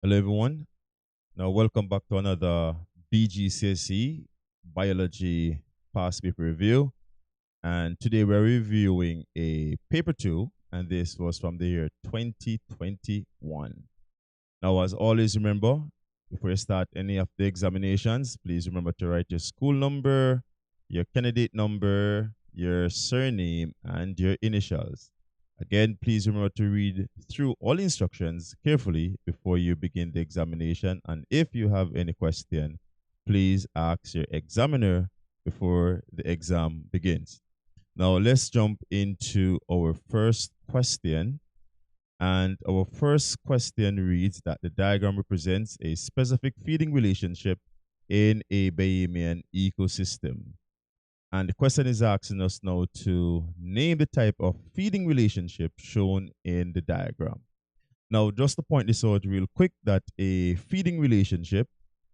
Hello, everyone. Now, welcome back to another BGCSE Biology Past Paper Review. And today we're reviewing a paper two, and this was from the year 2021. Now, as always, remember, before you start any of the examinations, please remember to write your school number, your candidate number, your surname, and your initials. Again, please remember to read through all instructions carefully before you begin the examination. And if you have any question, please ask your examiner before the exam begins. Now, let's jump into our first question. And our first question reads that the diagram represents a specific feeding relationship in a Bahamian ecosystem. And the question is asking us now to name the type of feeding relationship shown in the diagram. Now, just to point this out real quick, that a feeding relationship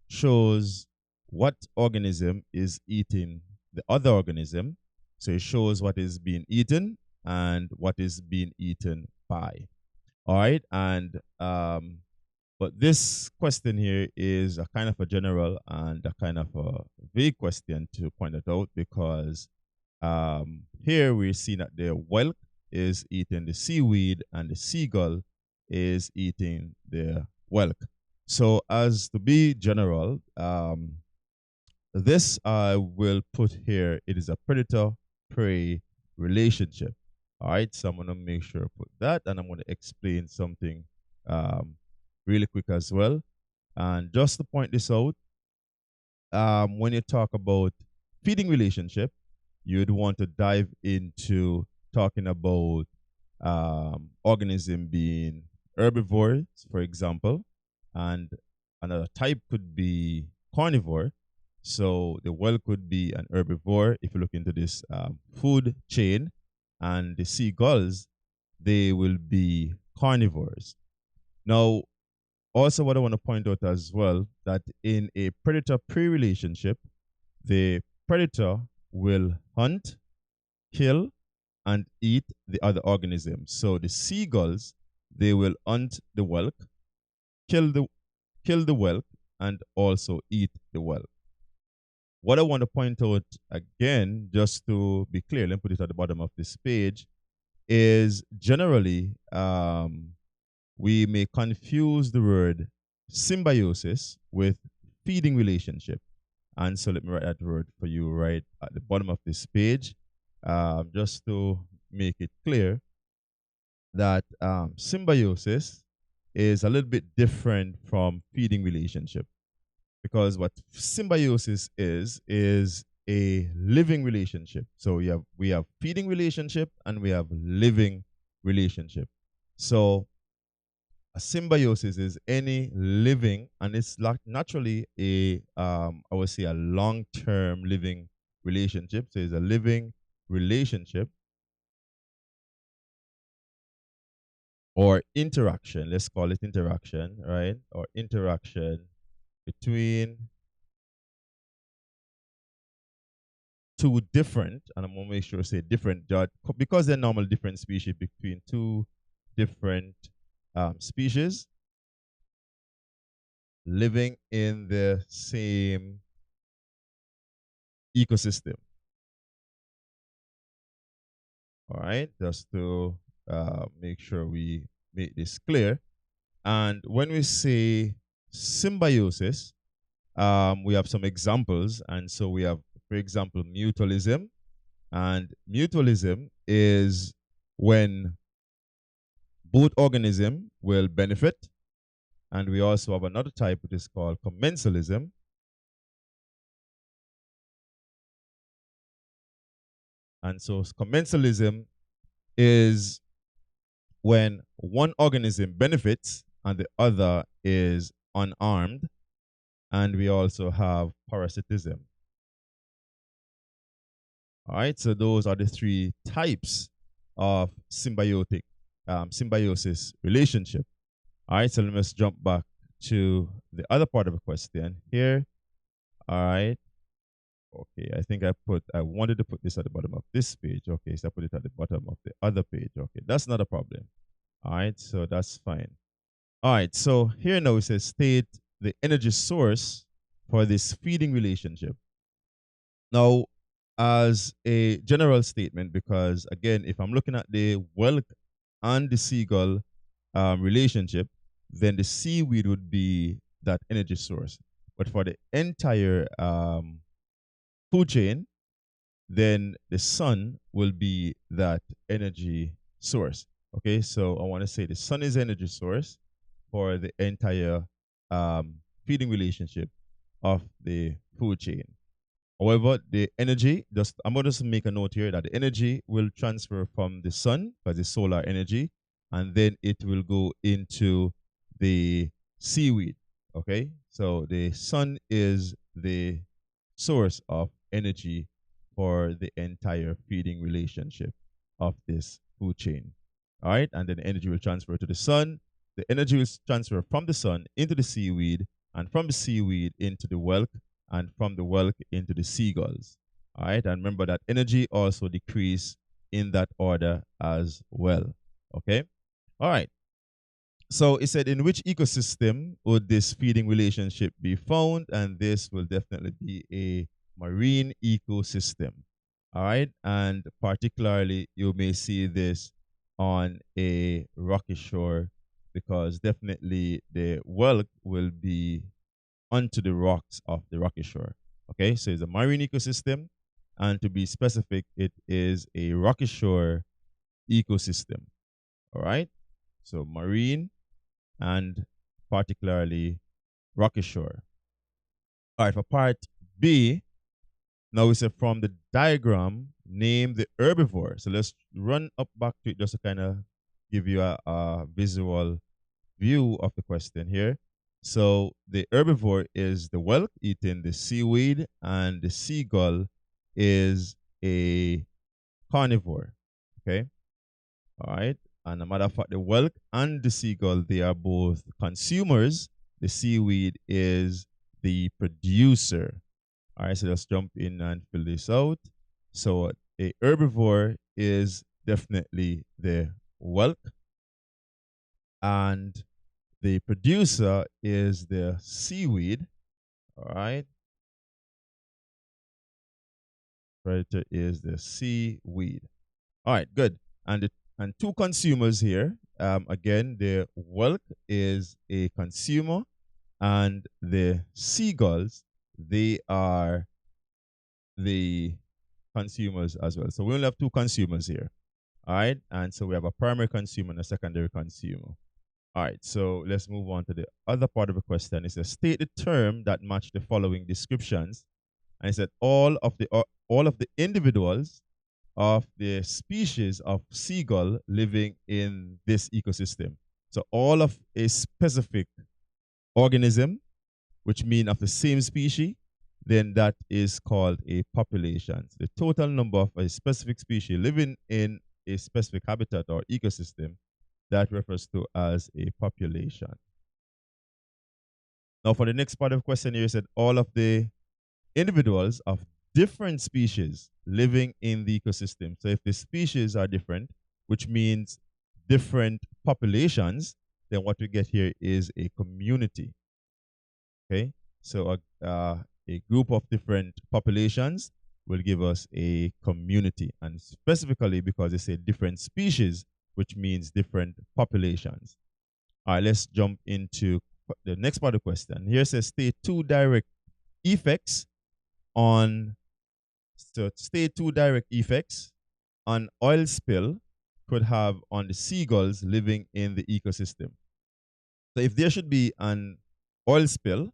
shows what organism is eating the other organism. So it shows what is being eaten and what is being eaten by. All right. And but this question here is a kind of a general and a kind of a vague question to point it out because here we're seeing that the whelk is eating the seaweed and the seagull is eating the whelk. So as to be general, this I will put here, it is a predator-prey relationship. All right, so I'm gonna make sure I put that, and I'm gonna explain something really quick as well. And just to point this out, when you talk about feeding relationship, you'd want to dive into talking about organism being herbivores, for example, and another type could be carnivore. So the whale could be an herbivore if you look into this food chain, and the seagulls, they will be carnivores. Now, also, what I want to point out as well, that in a predator-prey relationship, the predator will hunt, kill, and eat the other organism. So the seagulls, they will hunt the whelk, kill the whelk, and also eat the whelk. What I want to point out again, just to be clear, let me put it at the bottom of this page, is generally we may confuse the word symbiosis with feeding relationship. And so let me write that word for you right at the bottom of this page, just to make it clear that symbiosis is a little bit different from feeding relationship, because what symbiosis is a living relationship. So we have feeding relationship and we have living relationship. So a symbiosis is any living, and it's naturally a I would say a long-term living relationship. So it's a living relationship or interaction. Let's call it interaction, right? Or interaction between two different, and I'm gonna make sure to say different, because they're normal different species, between two different species living in the same ecosystem. All right, just to make sure we make this clear. And when we say symbiosis, we have some examples. And so we have, for example, mutualism. And mutualism is when both organisms will benefit. And we also have another type which is called commensalism. And so commensalism is when one organism benefits and the other is unarmed. And we also have parasitism. All right, so those are the three types of symbiosis relationship. All right, so let's jump back to the other part of the question here. All right. Okay, I think I wanted to put this at the bottom of this page. Okay, so I put it at the bottom of the other page. Okay, that's not a problem. All right, so that's fine. All right, so here now it says state the energy source for this feeding relationship. Now, as a general statement, because again, if I'm looking at the whelk and the seagull relationship, then the seaweed would be that energy source. But for the entire food chain, then the sun will be that energy source. Okay, so I want to say the sun is energy source for the entire feeding relationship of the food chain. However, the energy, just I'm going to make a note here that the energy will transfer from the sun, because it's solar energy, and then it will go into the seaweed. Okay, so the sun is the source of energy for the entire feeding relationship of this food chain. All right, and then the energy will transfer to the sun. The energy will transfer from the sun into the seaweed, and from the seaweed into the whelk, and from the whelk into the seagulls. All right, and remember that energy also decrease in that order as well. Okay, all right. So it said, in which ecosystem would this feeding relationship be found? And this will definitely be a marine ecosystem. All right, and particularly you may see this on a rocky shore, because definitely the whelk will be onto the rocks of the rocky shore. Okay, so it's a marine ecosystem, and to be specific, it is a rocky shore ecosystem. All right, so marine and particularly rocky shore. All right, for part B, now we say from the diagram, name the herbivore. So let's run up back to it just to kind of give you a visual view of the question here. So the herbivore is the whelk eating the seaweed, and the seagull is a carnivore. Okay. All right. And a matter of fact, the whelk and the seagull, they are both consumers. The seaweed is the producer. All right. So let's jump in and fill this out. So a herbivore is definitely the whelk, and the producer is the seaweed. All right. Predator is the seaweed. All right, good. And two consumers here. Again, the whelk is a consumer, and the seagulls, they are the consumers as well. So we only have two consumers here. All right, and so we have a primary consumer and a secondary consumer. All right, so let's move on to the other part of the question. It says state the term that match the following descriptions. And it said all of the individuals of the species of seagull living in this ecosystem. So all of a specific organism, which mean of the same species, then that is called a population. So the total number of a specific species living in a specific habitat or ecosystem, that refers to as a population. Now for the next part of the question here, it said all of the individuals of different species living in the ecosystem. So if the species are different, which means different populations, then what we get here is a community. Okay, so a group of different populations will give us a community, and specifically because they say different species, which means different populations. All right, let's jump into the next part of the question. Here says state two direct effects on state two direct effects an oil spill could have on the seagulls living in the ecosystem. So if there should be an oil spill,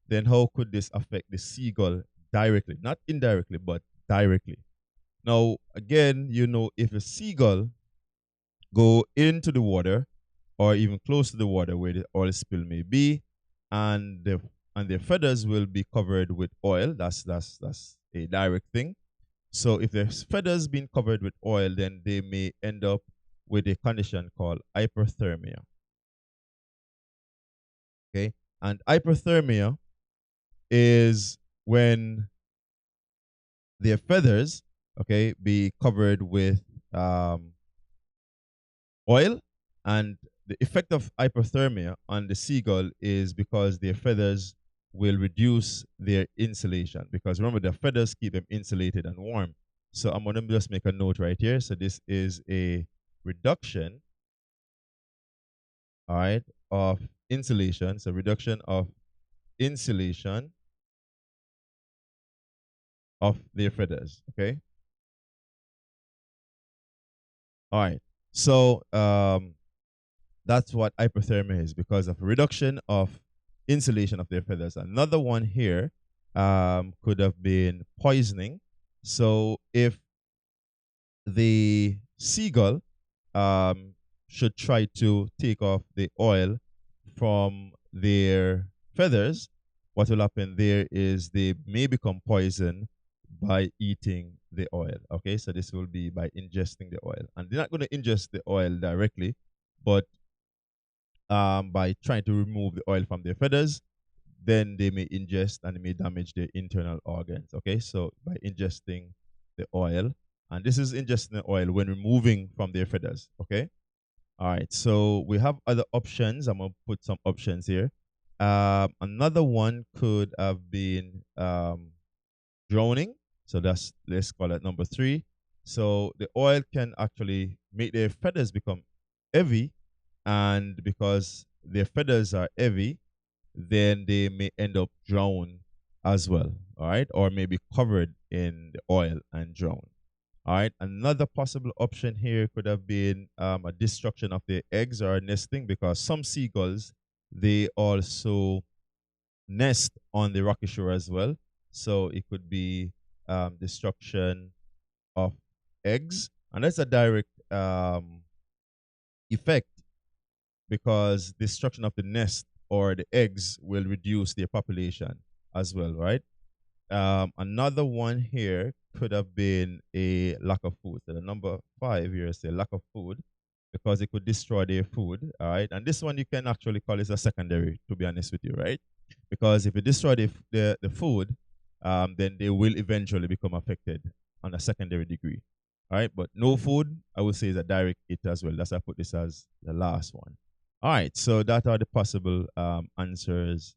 then how could this affect the seagull directly? Not indirectly, but directly. Now, again, if a seagull go into the water or even close to the water where the oil spill may be, and their feathers will be covered with oil. That's a direct thing. So if their feathers been covered with oil, then they may end up with a condition called hyperthermia. Okay, and hyperthermia is when their feathers, be covered with oil, and the effect of hyperthermia on the seagull is because their feathers will reduce their insulation. Because remember, the feathers keep them insulated and warm. So I'm going to just make a note right here. So this is a reduction, all right, of insulation. So reduction of insulation of their feathers, okay? All right. So that's what hyperthermia is, because of reduction of insulation of their feathers. Another one here could have been poisoning. So if the seagull should try to take off the oil from their feathers, what will happen there is they may become poisoned by eating the oil. Okay, so this will be by ingesting the oil. And they're not going to ingest the oil directly, but by trying to remove the oil from their feathers, then they may ingest and it may damage their internal organs. Okay, so by ingesting the oil, and this is ingesting the oil when removing from their feathers. Okay, all right, so we have other options. I'm gonna put some options here. Another one could have been drowning. So that's, let's call it number 3. So the oil can actually make their feathers become heavy, and because their feathers are heavy, then they may end up drowned as well, all right, or maybe covered in the oil and drowned. All right, another possible option here could have been a destruction of their eggs or nesting, because some seagulls, they also nest on the rocky shore as well. So it could be destruction of eggs, and that's a direct effect, because destruction of the nest or the eggs will reduce their population as well, right? Another one here could have been a lack of food. So the number 5 here is a lack of food, because it could destroy their food, all right? And this one you can actually call it a secondary, to be honest with you, right? Because if you destroy the food, then they will eventually become affected on a secondary degree, all right? But no food, I would say, is a direct hit as well. That's why I put this as the last one. All right, so that are the possible answers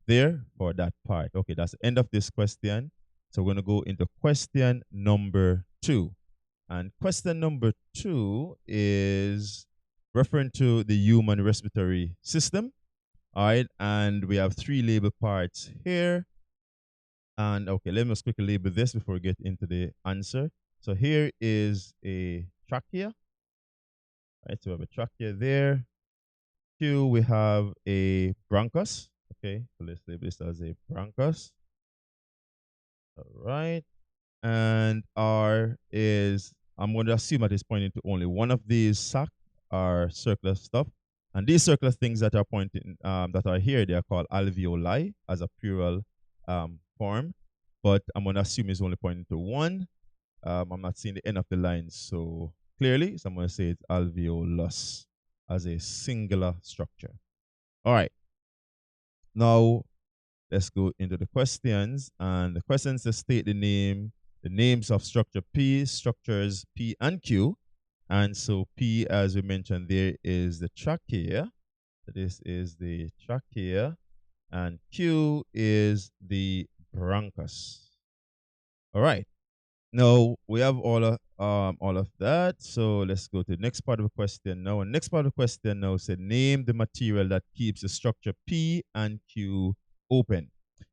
there for that part. Okay, that's the end of this question. So we're going to go into question number 2. And question number 2 is referring to the human respiratory system. All right, and we have 3 label parts here. And okay, let me just quickly label this before we get into the answer. So here is a trachea. All right, so we have a trachea there. Q, we have a bronchus. Okay, so let's label this as a bronchus. All right. And R is, I'm going to assume that it's pointing to only one of these sac or circular stuff. And these circular things that are pointing, that are here, they are called alveoli as a plural form. But I'm going to assume it's only pointing to one. I'm not seeing the end of the line so clearly, so I'm going to say it's alveolus as a singular structure. All right. Now, let's go into the questions. And the questions that state the names of structure P, structures P and Q. And so P, as we mentioned, there is the trachea. This is the trachea. And Q is the bronchus. All right. Now we have all of that. So let's go to the next part of the question now. And next part of the question now said, name the material that keeps the structure P and Q open.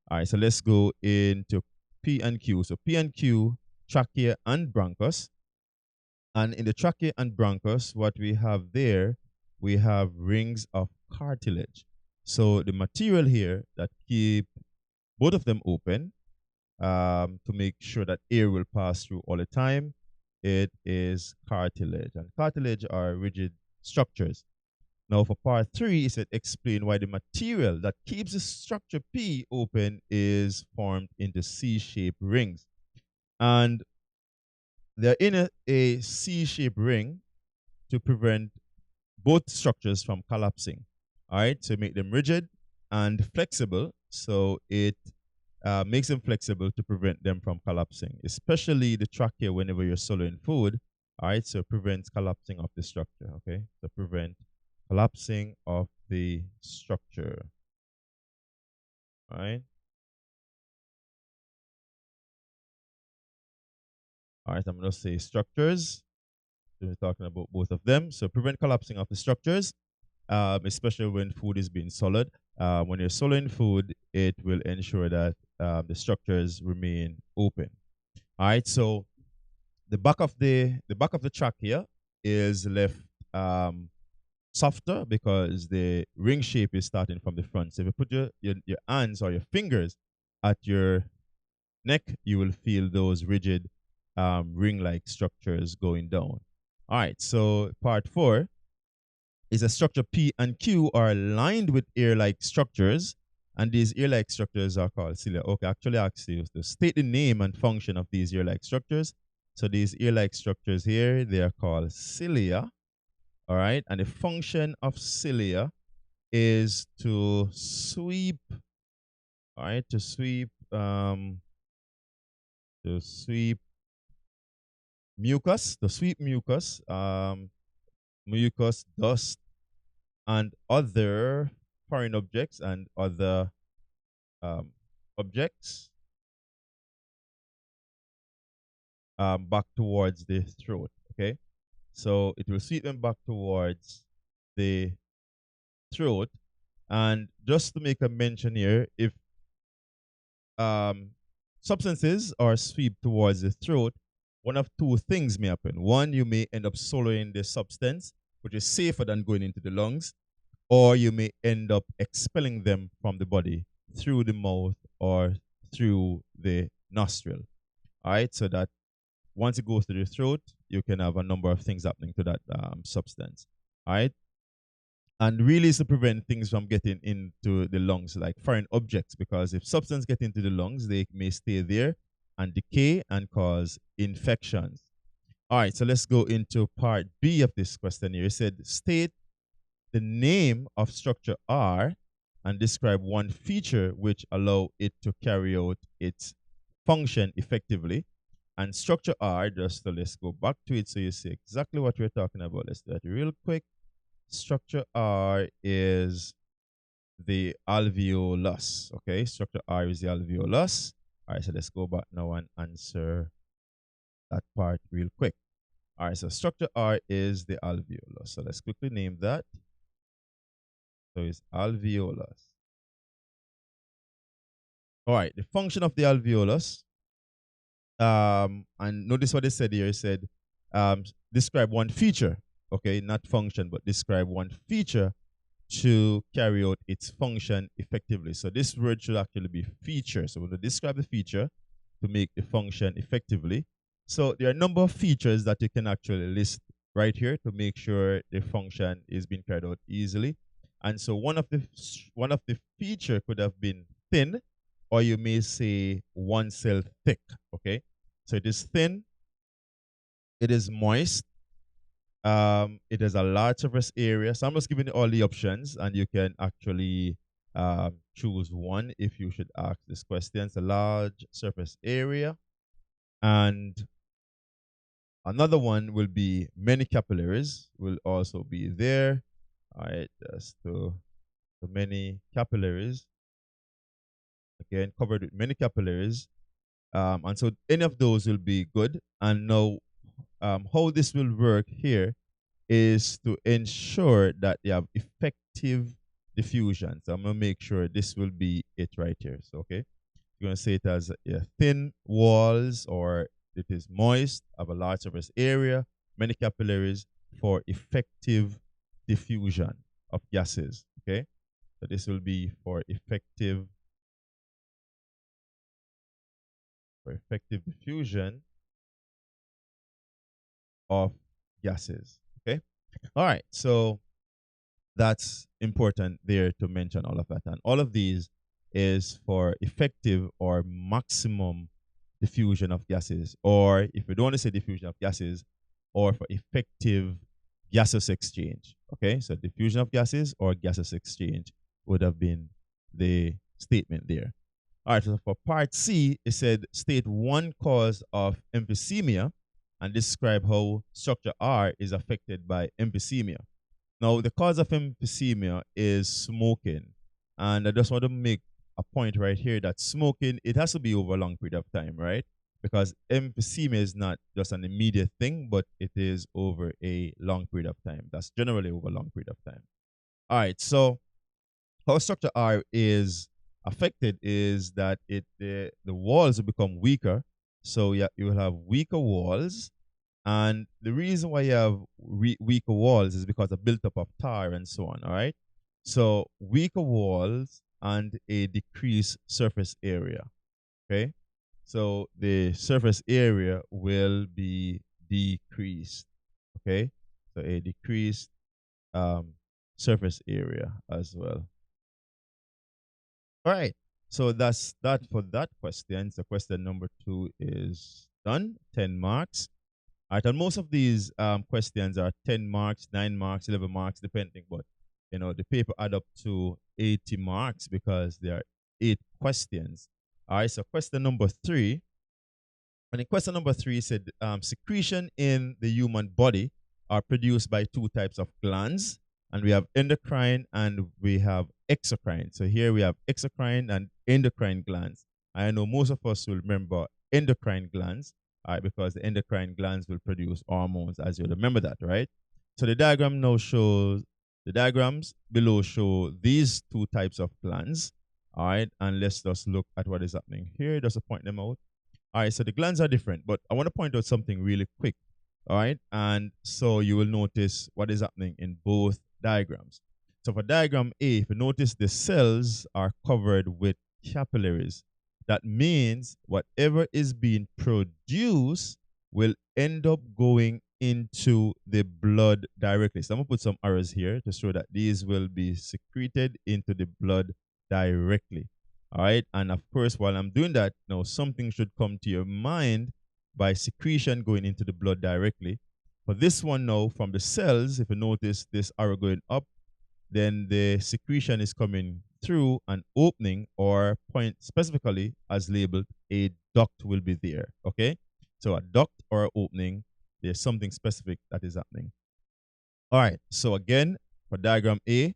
All right, so let's go into P and Q. So P and Q, trachea and bronchus. And in the trachea and bronchus, what we have there, we have rings of cartilage. So the material here that keep both of them open, to make sure that air will pass through all the time, it is cartilage. And cartilage are rigid structures. Now for part 3, it said explain why the material that keeps the structure P open is formed into C-shaped rings. And they're in a C-shaped ring to prevent both structures from collapsing. All right, so make them rigid and flexible, so it makes them flexible to prevent them from collapsing, especially the trachea whenever you're swallowing food. All right, so it prevents collapsing of the structure. Okay, so prevent collapsing of the structure. All right. All right, I'm going to say structures. So we're talking about both of them. So prevent collapsing of the structures, especially when food is being solid. When you're soloing food, it will ensure that the structures remain open. All right. So the back of the trachea is left softer because the ring shape is starting from the front. So if you put your hands or your fingers at your neck, you will feel those rigid ring-like structures going down. All right, so part 4 is a structure P and Q are aligned with ear-like structures, and these ear-like structures are called cilia. Okay, actually ask you to state the name and function of these ear-like structures. So these ear-like structures here, they are called cilia. All right, and the function of cilia is to sweep. All right, to sweep mucus, mucus, dust, and other foreign objects and other objects back towards the throat. Okay, so it will sweep them back towards the throat. And just to make a mention here, if substances are swept towards the throat, one of two things may happen. One, you may end up swallowing the substance, which is safer than going into the lungs, or you may end up expelling them from the body through the mouth or through the nostril. All right, so that once it goes to the throat, you can have a number of things happening to that substance. All right, and really is to prevent things from getting into the lungs, like foreign objects, because if substance get into the lungs, they may stay there and decay and cause infections. All right, so let's go into part B of this question here. It said, state the name of structure R and describe one feature which allow it to carry out its function effectively. And structure R, just so let's go back to it so you see exactly what we're talking about. Let's do that real quick. Structure R is the alveolus. Okay, structure R is the alveolus. All right, so let's go back now and answer that part real quick. All right, so structure R is the alveolus. So let's quickly name that. So it's alveolus. All right, the function of the alveolus. And notice what they said here. It said, describe one feature. Okay, not function, but describe one feature to carry out its function effectively. So this word should actually be feature. So we're going to describe the feature to make the function effectively. So there are a number of features that you can actually list right here to make sure the function is being carried out easily. And so one of the feature could have been thin, or you may say one cell thick. Okay, so it is thin, it is moist, it has a large surface area. So I'm just giving you all the options, and you can actually choose one if you should ask this question. It's a large surface area. And another one will be many capillaries will also be there. All right, just to many capillaries. Again, covered with many capillaries. And so any of those will be good. And now how this will work here is to ensure that they have effective diffusion. So I'm going to make sure this will be it right here. So, okay, you're going to say it as thin walls, or it is moist, have a large surface area, many capillaries for effective diffusion of gases. Okay, so this will be for effective diffusion of gases. Okay, all right, so that's important there to mention all of that. And all of these is for effective or maximum diffusion of gases, or if we don't want to say diffusion of gases, or for effective gaseous exchange. Okay, so diffusion of gases or gaseous exchange would have been the statement there. All right, so for part C, it said state one cause of emphysema and describe how structure R is affected by emphysema. Now, the cause of emphysema is smoking. And I just want to make a point right here that smoking, it has to be over a long period of time, right? Because emphysema is not just an immediate thing, but it is over a long period of time. That's generally over a long period of time. All right, so how structure R is affected is that the walls will become weaker. So yeah, you will have weaker walls, and the reason why you have weaker walls is because of built-up of tar and so on. All right, so weaker walls and a decreased surface area. Okay, so the surface area will be decreased. Okay, so a decreased um, surface area as well. All right. So that's that for that question. So question number 2 is done. 10 marks. All right. And most of these questions are 10 marks, 9 marks, 11 marks, depending. But, the paper add up to 80 marks because there are 8 questions. All right. So question number 3. And in question number 3 said secretion in the human body are produced by 2 types of glands, and we have endocrine and we have exocrine. So here we have exocrine and endocrine glands. I know most of us will remember endocrine glands, because the endocrine glands will produce hormones, as you remember that, right? So the diagrams below show these 2 types of glands, all right? And let's just look at what is happening here, just to point them out. All right, so the glands are different, but I want to point out something really quick. All right, and so you will notice what is happening in both diagrams. So for diagram A, if you notice the cells are covered with capillaries, that means whatever is being produced will end up going into the blood directly. So I'm gonna put some arrows here to show that these will be secreted into the blood directly. All right. And of course, while I'm doing that, now something should come to your mind by secretion going into the blood directly. For this one now, from the cells, if you notice this arrow going up, then the secretion is coming through an opening or point specifically as labeled a duct will be there. Okay. So a duct or opening, there's something specific that is happening. All right. So again, for diagram A,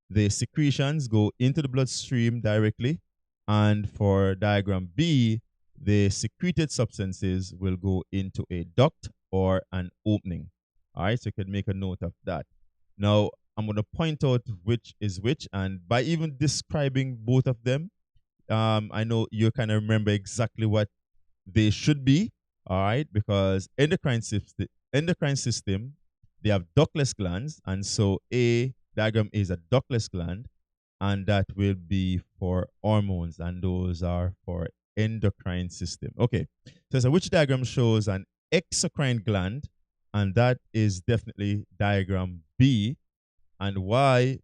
the secretions go into the bloodstream directly. And for diagram B, the secreted substances will go into a duct or an opening. All right, so you can make a note of that. Now, I'm going to point out which is which. And by even describing both of them, I know you kind of remember exactly what they should be. All right, because endocrine system, they have ductless glands. And so A diagram is a ductless gland, and that will be for hormones, and those are for endocrine system. Okay, so which diagram shows an exocrine gland, and that is definitely diagram B. And why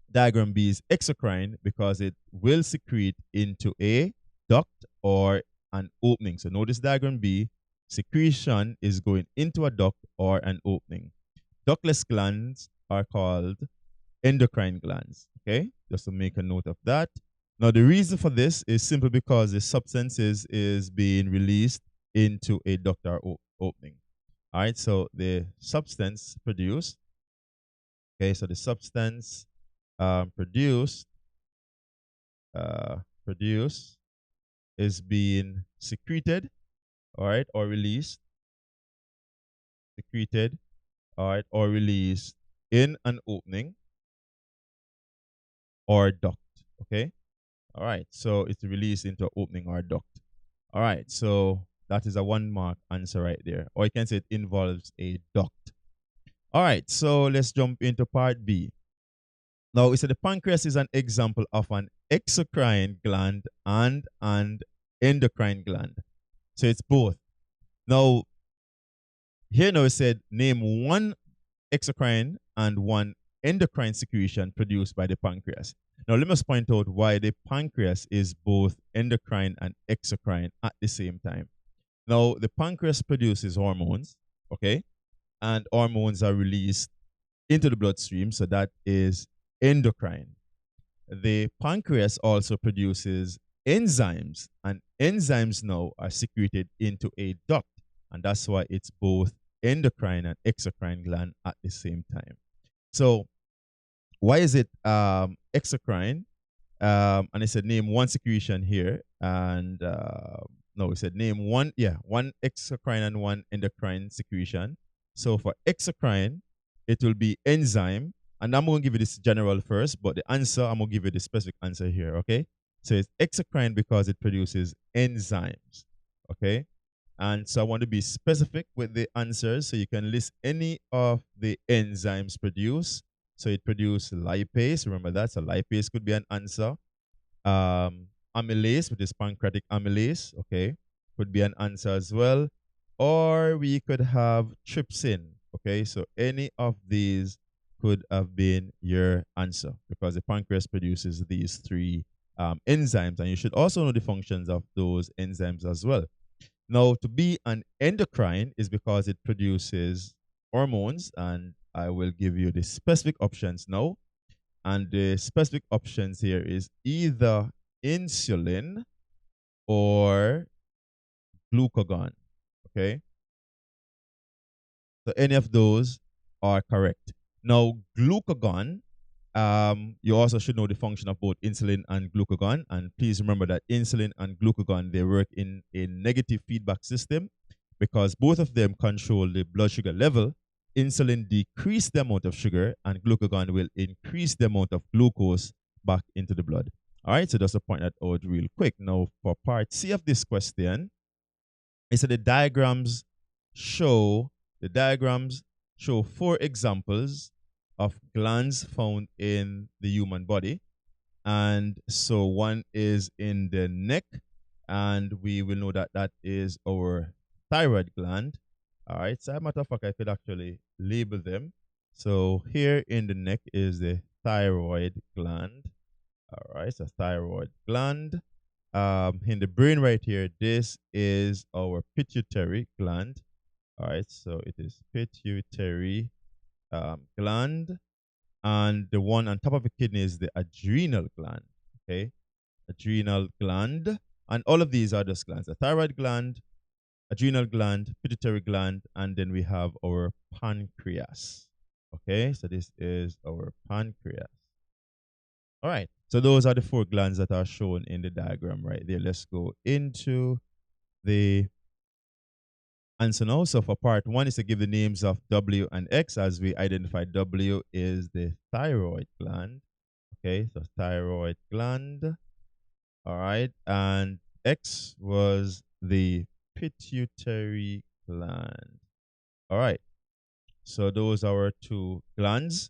diagram B is exocrine? Because it will secrete into a duct or an opening. So notice diagram B, secretion is going into a duct or an opening. Ductless glands are called endocrine glands. Okay, just to make a note of that. Now, the reason for this is simply because the substances is being released into a duct or opening. All right, so the substance produced. Okay, so the substance produced is being secreted, all right, or released, secreted, all right, or released in an opening or duct. Okay, all right, so it's released into an opening or duct. All right, so that is a 1 mark answer right there, or you can say it involves a duct. All right, so let's jump into part B. Now, we said the pancreas is an example of an exocrine gland and an endocrine gland. So it's both. Now, here now it said name one exocrine and one endocrine secretion produced by the pancreas. Now, let us point out why the pancreas is both endocrine and exocrine at the same time. Now, the pancreas produces hormones, okay? And hormones are released into the bloodstream, so that is endocrine. The pancreas also produces enzymes, and enzymes now are secreted into a duct, and that's why it's both endocrine and exocrine gland at the same time. So why is it exocrine? And it said name one secretion here, and no, it said name one, yeah, one exocrine and one endocrine secretion. So for exocrine, it will be enzyme, and I'm going to give you this general first, but the answer, I'm going to give you the specific answer here, okay? So it's exocrine because it produces enzymes, okay? And so I want to be specific with the answers, so you can list any of the enzymes produced. So it produces lipase. Remember that. So lipase could be an answer. Amylase, which is pancreatic amylase, okay, could be an answer as well. Or we could have trypsin, okay. So any of these could have been your answer because the pancreas produces these three enzymes, and you should also know the functions of those enzymes as well. Now, to be an endocrine is because it produces hormones, and I will give you the specific options now. And the specific options here is either insulin or glucagon. Okay. So any of those are correct. Now, glucagon, you also should know the function of both insulin and glucagon. And please remember that insulin and glucagon, they work in a negative feedback system because both of them control the blood sugar level. Insulin decrease the amount of sugar, and glucagon will increase the amount of glucose back into the blood. All right, so just to point that out real quick. Now, for part C of this question, it said the diagrams show four examples of glands found in the human body. And so one is in the neck, and we will know that that is our thyroid gland. All right, so as a matter of fact, I could actually label them. So here in the neck is the thyroid gland. All right, so thyroid gland. In the brain right here, this is our pituitary gland. All right, so it is pituitary gland, and the one on top of the kidney is the adrenal gland. Okay, adrenal gland, and all of these are just glands: the thyroid gland, adrenal gland, pituitary gland, and then we have our pancreas. Okay, so this is our pancreas. All right, so those are the four glands that are shown in the diagram right there. Let's go into the answer now. So for part one is to give the names of W and X, as we identified W is the thyroid gland. Okay, so thyroid gland. All right, and X was the pituitary gland. All right, so those are our two glands.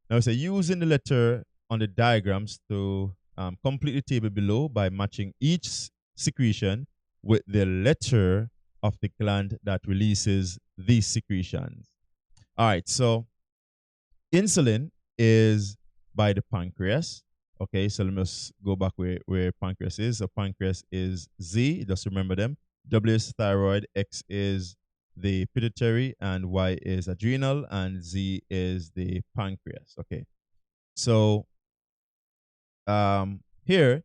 Now, so using the letter on the diagrams to complete the table below by matching each secretion with the letter of the gland that releases these secretions. All right, so insulin is by the pancreas. Okay, so let's go back where pancreas is. So pancreas is Z, just remember them. W is thyroid, X is the pituitary, and Y is adrenal, and Z is the pancreas. Okay, so here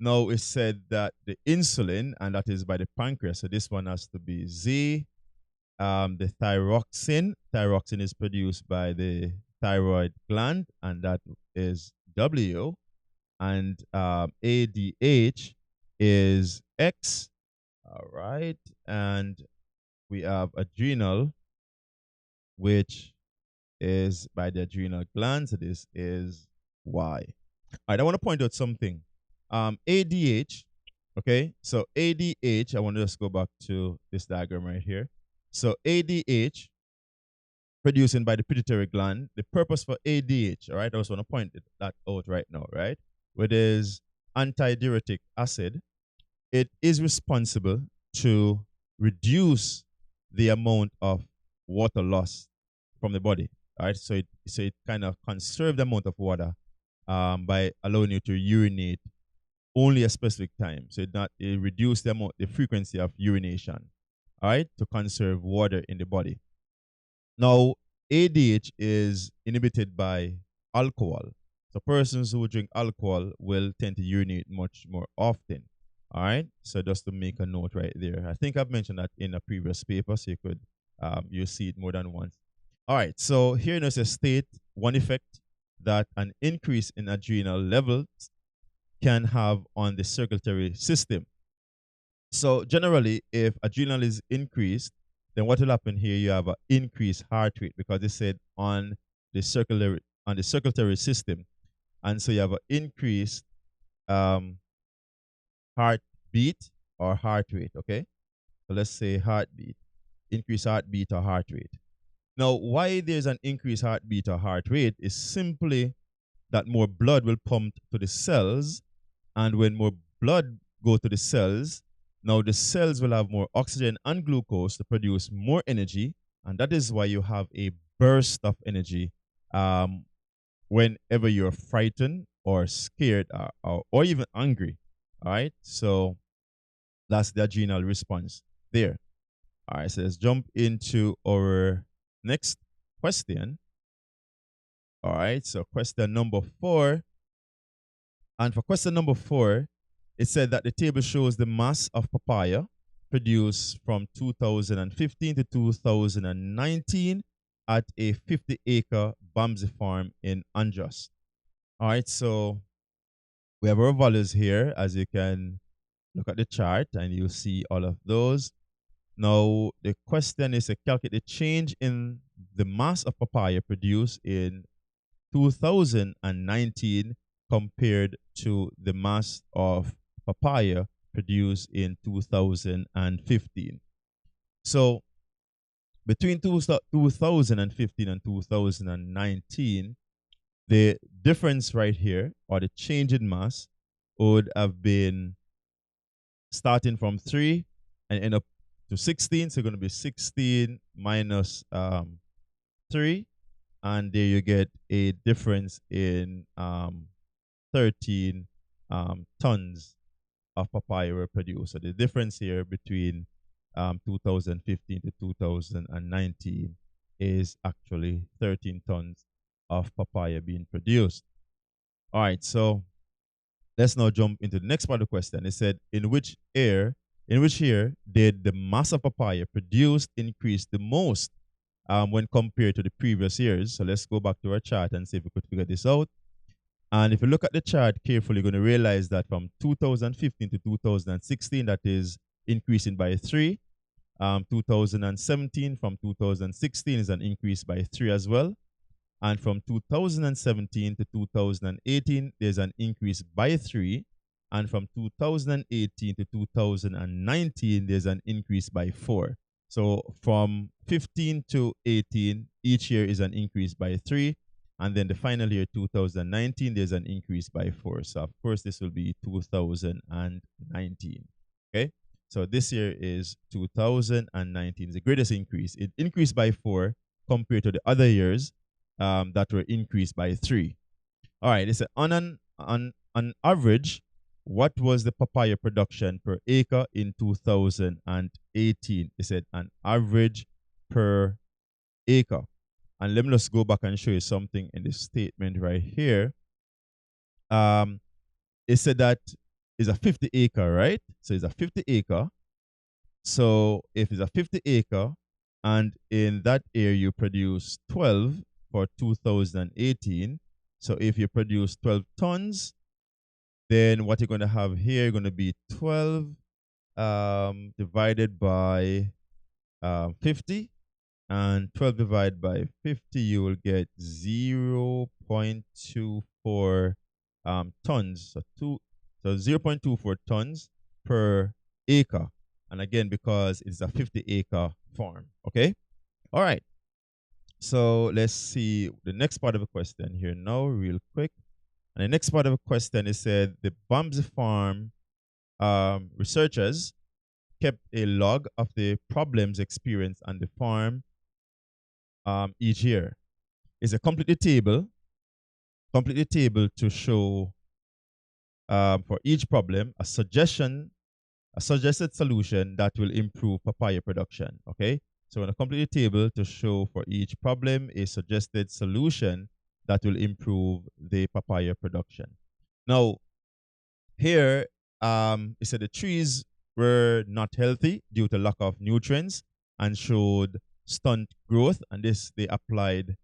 now it's said that the insulin, and that is by the pancreas. So this one has to be Z. The thyroxine is produced by the thyroid gland, and that is W. And ADH is X. All right, and we have adrenal, which is by the adrenal gland. So this is Y. All right, I want to point out something. ADH, okay, so ADH, I want to just go back to this diagram right here. So ADH, producing by the pituitary gland, the purpose for ADH, all right, I just want to point that out right now, right? Which is antidiuretic acid. It is responsible to reduce the amount of water loss from the body, right? So it kind of conserves the amount of water by allowing you to urinate only a specific time. So it reduces the frequency of urination, all right, to conserve water in the body. Now, ADH is inhibited by alcohol. So persons who drink alcohol will tend to urinate much more often. All right. So just to make a note right there. I think I've mentioned that in a previous paper, so you see it more than once. All right, so here in a state, one effect that an increase in adrenal levels can have on the circulatory system. So generally, if adrenal is increased, then what will happen here? You have an increased heart rate because they said on the circulatory system, and so you have an increased um, heartbeat or heart rate. Okay, so let's say heartbeat, increased heartbeat or heart rate. Now, why there's an increased heartbeat or heart rate is simply that more blood will pump to the cells, and when more blood go to the cells, now the cells will have more oxygen and glucose to produce more energy, and that is why you have a burst of energy um, whenever you're frightened or scared or even angry. All right, so that's the adrenal response there. All right, so let's jump into our next question. All right, so question number 4. And for question number 4, it said that the table shows the mass of papaya produced from 2015 to 2019 at a 50-acre Bamsi farm in Anjos. All right, so we have our values here. As you can look at the chart and you'll see all of those. Now, the question is to calculate the change in the mass of papaya produced in 2019 compared to the mass of papaya produced in 2015. So between 2015 and 2019, the difference right here, or the change in mass, would have been starting from 3 and end up to 16. So going to be 16 minus 3, and there you get a difference in 13 tons of papaya were produced. So the difference here between 2015 to 2019 is actually 13 tons of papaya being produced. All right, so let's now jump into the next part of the question. It said, in which year did the mass of papaya produced increase the most when compared to the previous years? So let's go back to our chart and see if we could figure this out. And if you look at the chart carefully, you're going to realize that from 2015 to 2016, that is increasing by 3. 2017 from 2016 is an increase by 3 as well. And from 2017 to 2018, there's an increase by 3. And from 2018 to 2019, there's an increase by 4. So from 15 to 18, each year is an increase by 3. And then the final year, 2019, there's an increase by 4. So of course, this will be 2019. Okay. So this year is 2019. It's the greatest increase. It increased by 4 compared to the other years that were increased by 3. All right. It's on an average, what was the papaya production per acre in 2018? It said an average per acre. And let me just go back and show you something in this statement right here. It said that it's a 50 acre, right? So it's a 50 acre. So if it's a 50 acre and in that area you produce 12 for 2018, so if you produce 12 tons, then what you're going to have here, you're going to be 12 divided by 50. And 12 divided by 50, you will get 0.24 tons. So 0.24 tons per acre. And again, because it's a 50-acre farm. Okay? All right. So let's see the next part of the question here now, real quick. And the next part of the question is said the Bamsi farm researchers kept a log of the problems experienced on the farm each year. It's a completely table to show for each problem a suggested solution that will improve papaya production. Okay, so in a completely table to show for each problem a suggested solution that will improve the papaya production. Now, here it said the trees were not healthy due to lack of nutrients and showed stunt growth, and this they applied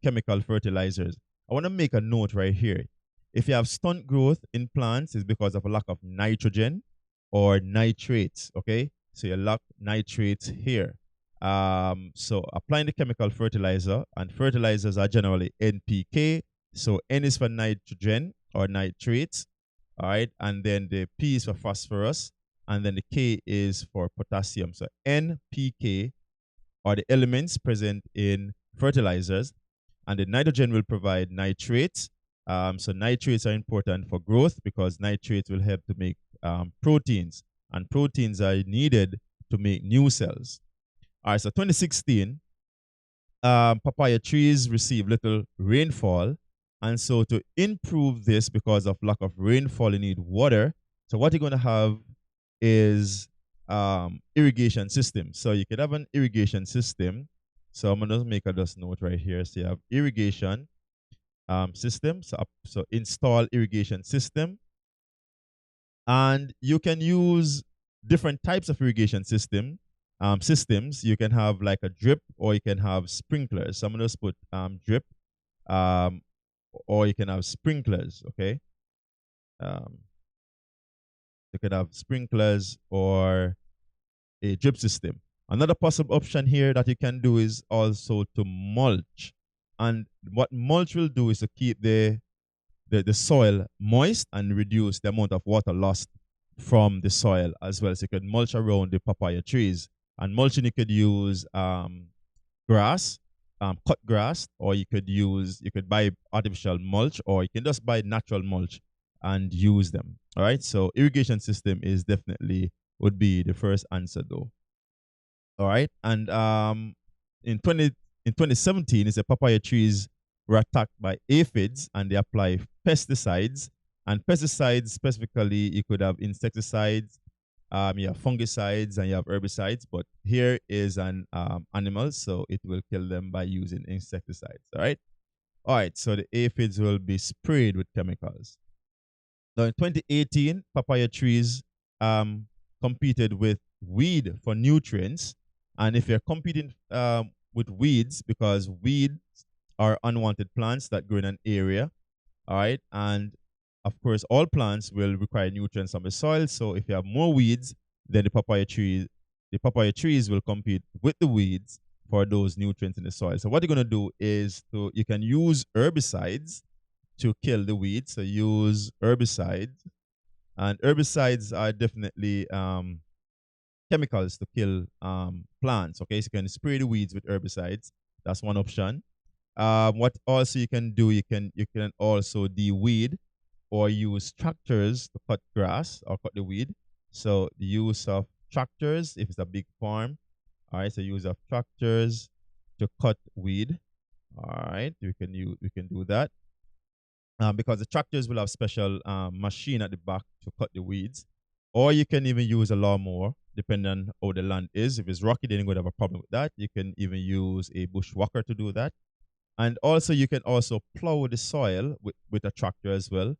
chemical fertilizers. I want to make a note right here. If you have stunt growth in plants, it's because of a lack of nitrogen or nitrates. Okay, so you lack nitrates here. So applying the chemical fertilizer, and fertilizers are generally NPK. So N is for nitrogen or nitrates, all right, and then the P is for phosphorus, and then the K is for potassium. So NPK are the elements present in fertilizers, and the nitrogen will provide nitrates. So nitrates are important for growth because nitrates will help to make proteins, and proteins are needed to make new cells. All right, so 2016, papaya trees receive little rainfall, and so to improve this, because of lack of rainfall, you need water. So what you're going to have is irrigation system. So you could have an irrigation system. So I'm going to make a just note right here. So you have irrigation system. So install irrigation system. And you can use different types of irrigation systems. You can have like a drip, or you can have sprinklers. So I'm going to just put drip, or you can have sprinklers, okay? You could have sprinklers or a drip system. Another possible option here that you can do is also to mulch. And what mulch will do is to keep the soil moist and reduce the amount of water lost from the soil as well. So you could mulch around the papaya trees. And mulching, you could use grass, cut grass, or you could buy artificial mulch, or you can just buy natural mulch and use them. All right. So irrigation system is definitely would be the first answer though. All right. And in 2017, it's a papaya trees were attacked by aphids, and they apply pesticides. And pesticides specifically, you could have insecticides, you have fungicides, and you have herbicides. But here is an animal, so it will kill them by using insecticides. All right. All right. So the aphids will be sprayed with chemicals. Now in 2018, papaya trees competed with weed for nutrients. And if you're competing with weeds, because weeds are unwanted plants that grow in an area, all right, and of course, all plants will require nutrients from the soil. So if you have more weeds, then the papaya trees will compete with the weeds for those nutrients in the soil. So what you're going to do is you can use herbicides to kill the weeds. So use herbicides, and herbicides are definitely chemicals to kill plants. Okay, so you can spray the weeds with herbicides. That's one option. What also you can do, you can also de-weed, or use tractors to cut grass or cut the weed. So the use of tractors, if it's a big farm, all right. So use of tractors to cut weed. All right, we can do that. Because the tractors will have special machine at the back to cut the weeds, or you can even use a lawnmower, depending on how the land is. If it's rocky, then you're going to have a problem with that. You can even use a bushwhacker to do that. And also, you can also plow the soil with a tractor as well.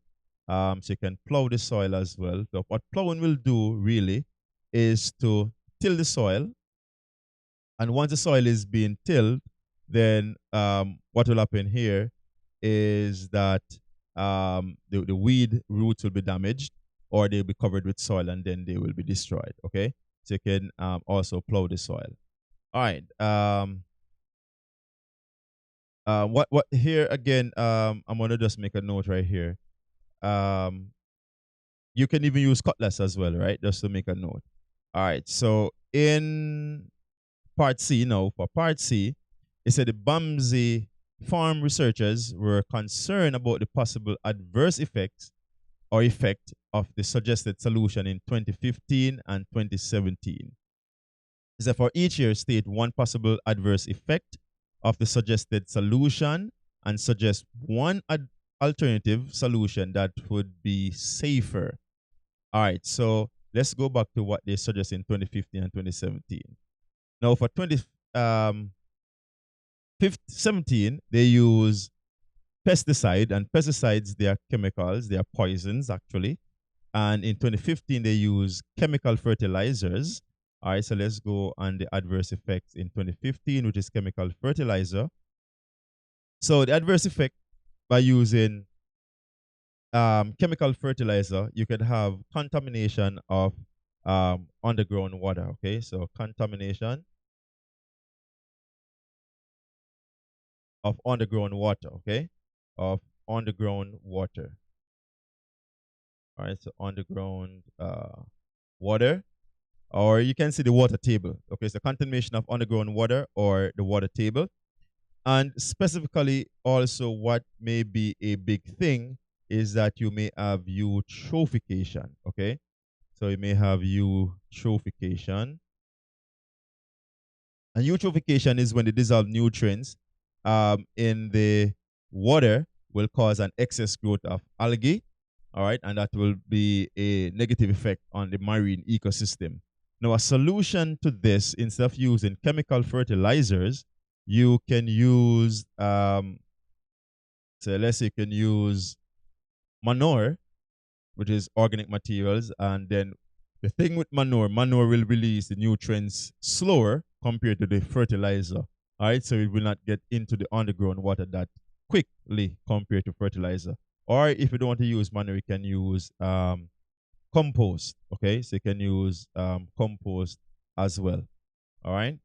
So you can plow the soil as well. So what plowing will do really is to till the soil. And once the soil is being tilled, then what will happen here is that the weed roots will be damaged, or they'll be covered with soil, and then they will be destroyed. Okay, so you can also plow the soil. All right. What here again? I'm gonna just make a note right here. You can even use cutlass as well, right? Just to make a note. All right. So in part C, now for part C, it said the Bamsey farm researchers were concerned about the possible adverse effects or effect of the suggested solution in 2015 and 2017. It said for each year, state one possible adverse effect of the suggested solution and suggest one alternative solution that would be safer. All right, so let's go back to what they suggested in 2015 and 2017. Now for 2017, they use pesticide, and pesticides, they are chemicals, they are poisons actually. And in 2015, they use chemical fertilizers. All right, so let's go on the adverse effects in 2015, which is chemical fertilizer. So the adverse effect by using chemical fertilizer, you can have contamination of underground water. Okay, so contamination of underground water. Okay, of underground water. All right, so underground water, or you can see the water table. Okay, so contamination of underground water or the water table. And specifically, also, what may be a big thing is that you may have eutrophication. Okay, so you may have eutrophication. And eutrophication is when the dissolved nutrients in the water will cause an excess growth of algae. All right, and that will be a negative effect on the marine ecosystem. Now, a solution to this, instead of using chemical fertilizers, you can use, so let's say you can use manure, which is organic materials. And then the thing with manure, manure will release the nutrients slower compared to the fertilizer. All right, so it will not get into the underground water that quickly compared to fertilizer. Or if you don't want to use manure, you can use compost. Okay, so you can use compost as well. All right,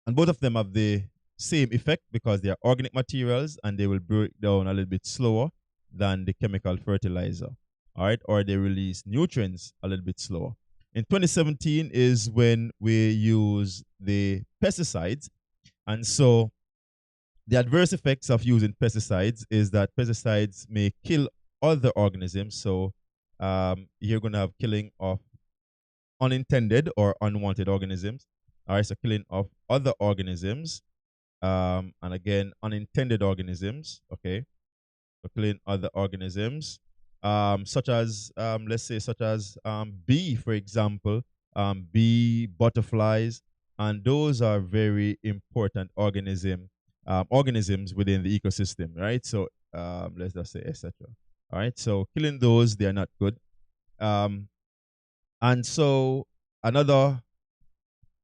and both of them have the same effect because they are organic materials and they will break down a little bit slower than the chemical fertilizer. All right, or they release nutrients a little bit slower. In 2017 is when we use the pesticides, and so the adverse effects of using pesticides is that pesticides may kill other organisms. So you're going to have killing of unintended or unwanted organisms. All right, so killing of other organisms, and again, unintended organisms. Okay, so killing other organisms, such as let's say, such as bee, for example, bee, butterflies, and those are very important organisms within the ecosystem, right? So let's just say, etc. All right, so killing those, they are not good. And so another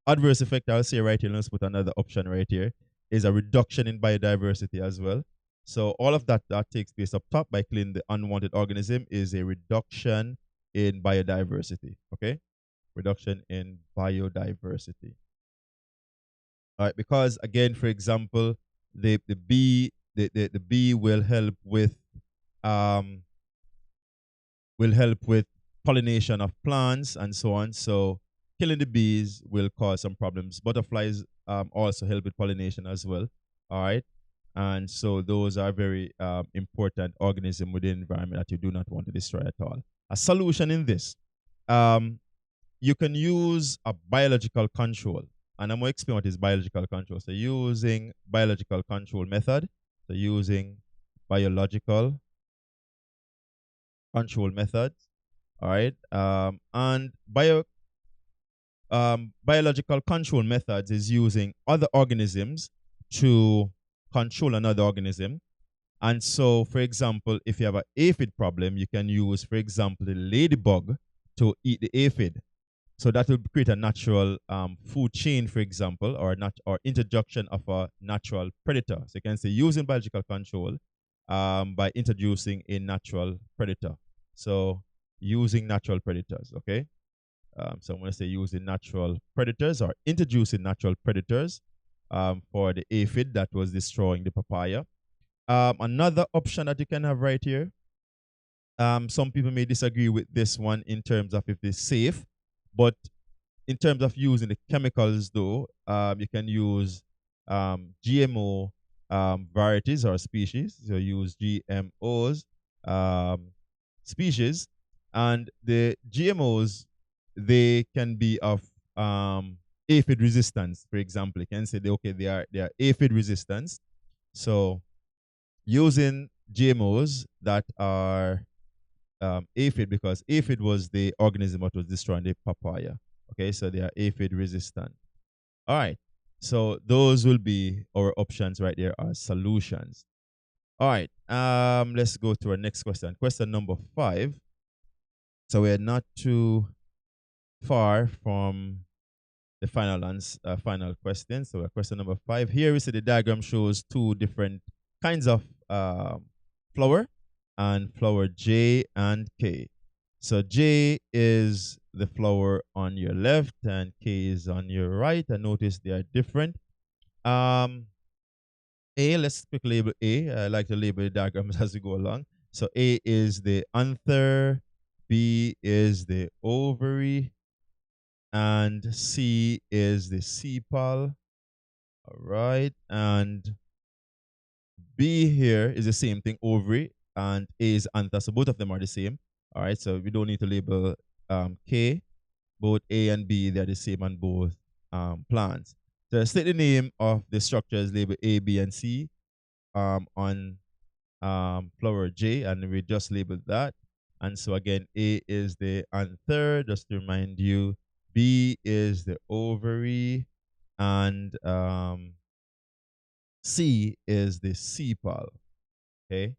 adverse effect I'll say right here, let's put another option right here, is a reduction in biodiversity as well. So all of that takes place up top by killing the unwanted organism is a reduction in biodiversity. Okay, reduction in biodiversity. All right, because again, for example, the bee the bee um will help with pollination of plants and so on. So killing the bees will cause some problems. Butterflies also help with pollination as well. All right. And so those are very important organisms within the environment that you do not want to destroy at all. A solution in this, um, you can use a biological control. And I'm going to explain what is biological control. So using biological control method, so using biological control methods, all right, and biological control methods is using other organisms to control another organism. And so, for example, if you have an aphid problem, you can use, for example, the ladybug to eat the aphid. So that will create a natural food chain, for example, or introduction of a natural predator. So you can say using biological control by introducing a natural predator. So using natural predators, okay? So I'm going to say using natural predators or introducing natural predators for the aphid that was destroying the papaya. Another option that you can have right here, some people may disagree with this one in terms of if it's safe, but in terms of using the chemicals though, you can use GMO varieties or species. So use GMOs species, and the GMOs, they can be of aphid resistance. For example, you can say they are aphid resistance. So using GMOs that are aphid, because aphid was the organism that was destroying the papaya. Okay, so they are aphid resistant. All right, so those will be our options right there as solutions. All right, let's go to our next question. Question number 5. So we're not too far from the final question. So question number 5. Here we see the diagram shows two different kinds of flower, and flower J and K. So J is the flower on your left and K is on your right. And notice they are different. A, let's quick label A. I like to label the diagrams as we go along. So A is the anther, B is the ovary, and C is the sepal. All right. And B here is the same thing, ovary, and A is anther. So both of them are the same. All right. So we don't need to label K. Both A and B, they're the same on both plants. So state the name of the structures labeled A, B, and C on flower J, and we just labeled that. And so again, A is the anther, just to remind you. B is the ovary, and C is the sepal. Okay.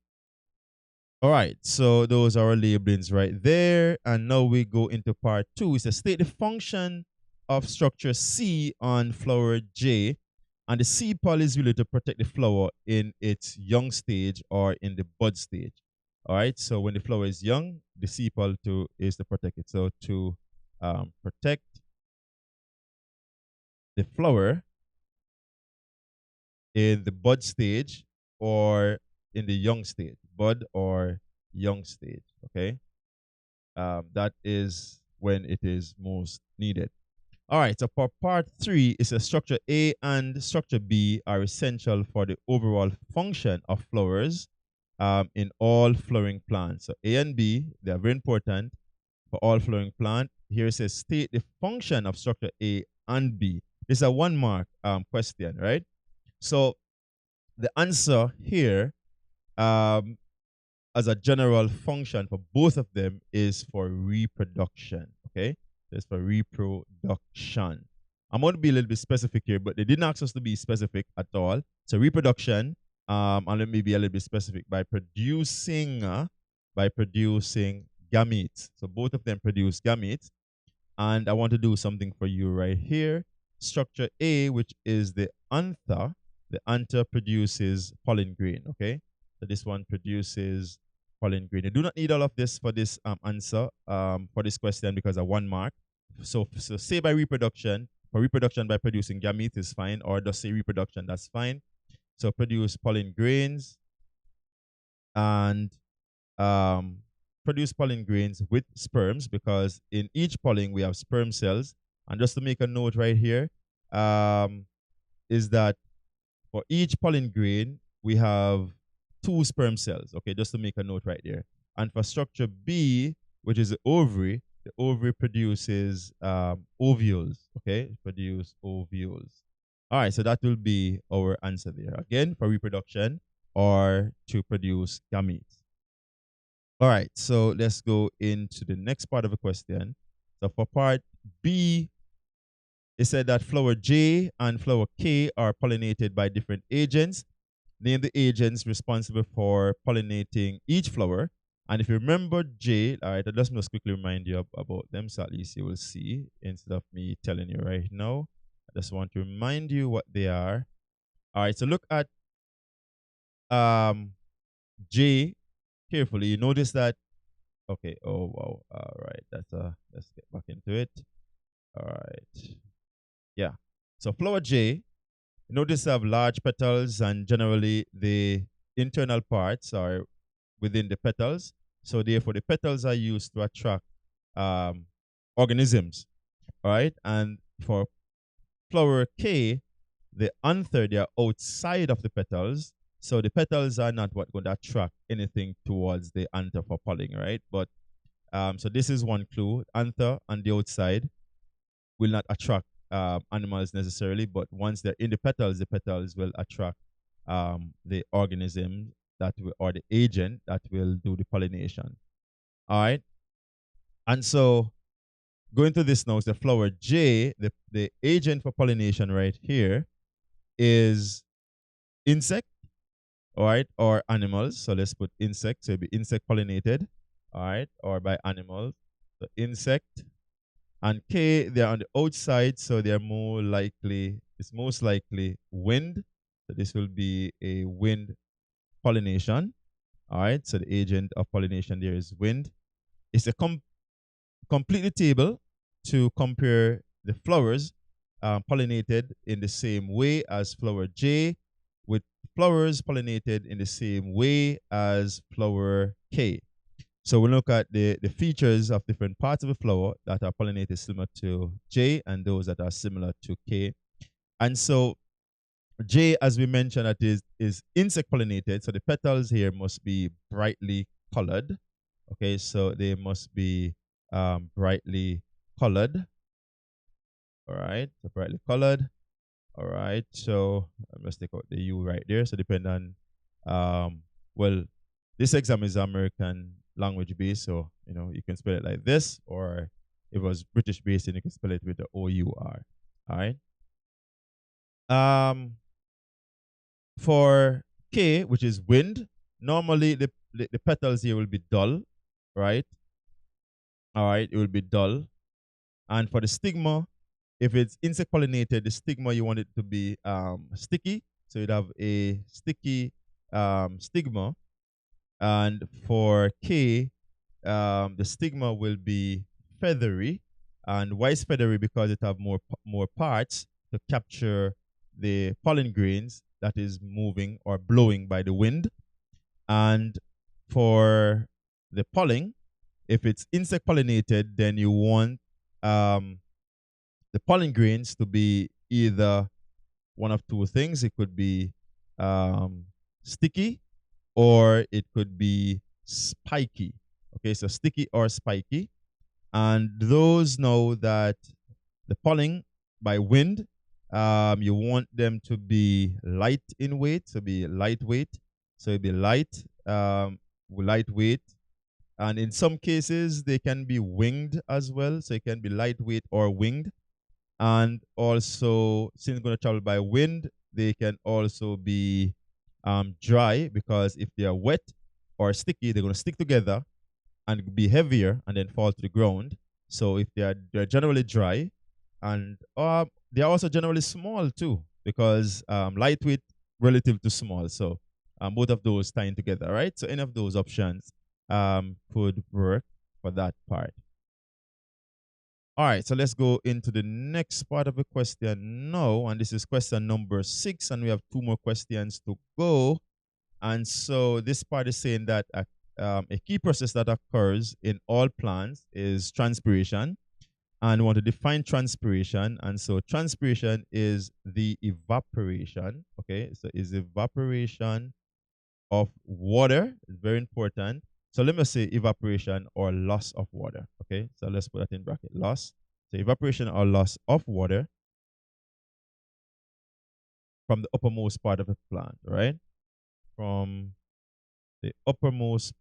All right, so those are our labelings right there. And now we go into part 2. It's a state the function of structure C on flower J. And the sepal is really to protect the flower in its young stage or in the bud stage. All right, so when the flower is young, the sepal is to protect it. So to protect the flower in the bud stage or in the young stage, bud or young stage, okay? That is when it is most needed. All right, so for part 3, is a structure A and structure B are essential for the overall function of flowers in all flowering plants. So A and B, they are very important for all flowering plant. Here it says state the function of structure A and B. This is a 1 mark question, right? So the answer here as a general function for both of them is for reproduction, okay? It's for reproduction. I'm going to be a little bit specific here, but they didn't ask us to be specific at all. So reproduction, and let me be a little bit specific, by producing gametes. So both of them produce gametes. And I want to do something for you right here. Structure A, which is the anther produces pollen grain, okay? So this one produces pollen grain. You do not need all of this for this answer for this question because of 1 mark. So say by reproduction, for reproduction by producing gametes is fine, or just say reproduction, that's fine. So produce pollen grains and produce pollen grains with sperms, because in each pollen we have sperm cells. And just to make a note right here, is that for each pollen grain we have 2 sperm cells. Okay, just to make a note right there. And for structure B, which is the ovary produces ovules. Okay, produce ovules. All right, so that will be our answer there. Again, for reproduction or to produce gametes. All right, so let's go into the next part of the question. So for part B, it said that flower J and flower K are pollinated by different agents. Name the agents responsible for pollinating each flower. And if you remember J, all right, I just must quickly remind you about them so at least you will see instead of me telling you right now. I just want to remind you what they are. All right, so look at J carefully. You notice that, okay, oh wow, all right, let's get back into it. All right, yeah. So flower J, notice have large petals, and generally the internal parts are within the petals. So therefore the petals are used to attract organisms. All right. And for flower K, the anther, they are outside of the petals. So the petals are not what going to attract anything towards the anther for pollen, right? But so this is one clue. Anther on the outside will not attract animals necessarily, but once they're in the petals will attract the organism that will, or the agent that will do the pollination. All right. And so going to this now is the flower J, the agent for pollination right here is insect, all right, or animals. So let's put insect, so it'll be insect pollinated, all right, or by animals. So insect And K, they're on the outside, so they're more likely, it's most likely wind. So this will be a wind pollination. All right, so the agent of pollination there is wind. It's a completely table to compare the flowers pollinated in the same way as flower J with flowers pollinated in the same way as flower K. So we look at the features of different parts of a flower that are pollinated similar to J and those that are similar to K. And so J, as we mentioned, that is insect pollinated. So the petals here must be brightly colored. Okay, so they must be brightly colored. All right, so brightly colored. All right, so let's take out the U right there. So depend on, well, this exam is American language based, so you can spell it like this, or if it was British based, then you can spell it with the OUR. All right. For K, which is wind, normally the petals here will be dull, right? All right, it will be dull. And for the stigma, if it's insect pollinated, the stigma you want it to be sticky, so you'd have a sticky stigma. And for K, the stigma will be feathery. And why is feathery? Because it have more parts to capture the pollen grains that is moving or blowing by the wind. And for the pollen, if it's insect pollinated, then you want the pollen grains to be either one of two things. It could be sticky or it could be spiky. Okay, so sticky or spiky. And those know that the pollen by wind, you want them to be light in weight, so be lightweight. So it'll be lightweight. And in some cases, they can be winged as well. So it can be lightweight or winged. And also, since it's going to travel by wind, they can also be dry, because if they are wet or sticky, they're going to stick together and be heavier and then fall to the ground. So if they're generally dry, and they're also generally small too, because lightweight relative to small. So both of those tying together, right? So any of those options could work for that part. All right, so let's go into the next part of the question now. And this is question number 6, and we have 2 more questions to go. And so this part is saying that a key process that occurs in all plants is transpiration. And we want to define transpiration. And so transpiration is the evaporation. Okay, so is evaporation of water. It's very important. So let me say evaporation or loss of water. Okay, so let's put that in bracket. Loss. So evaporation or loss of water from the uppermost part of a plant, right? From the uppermost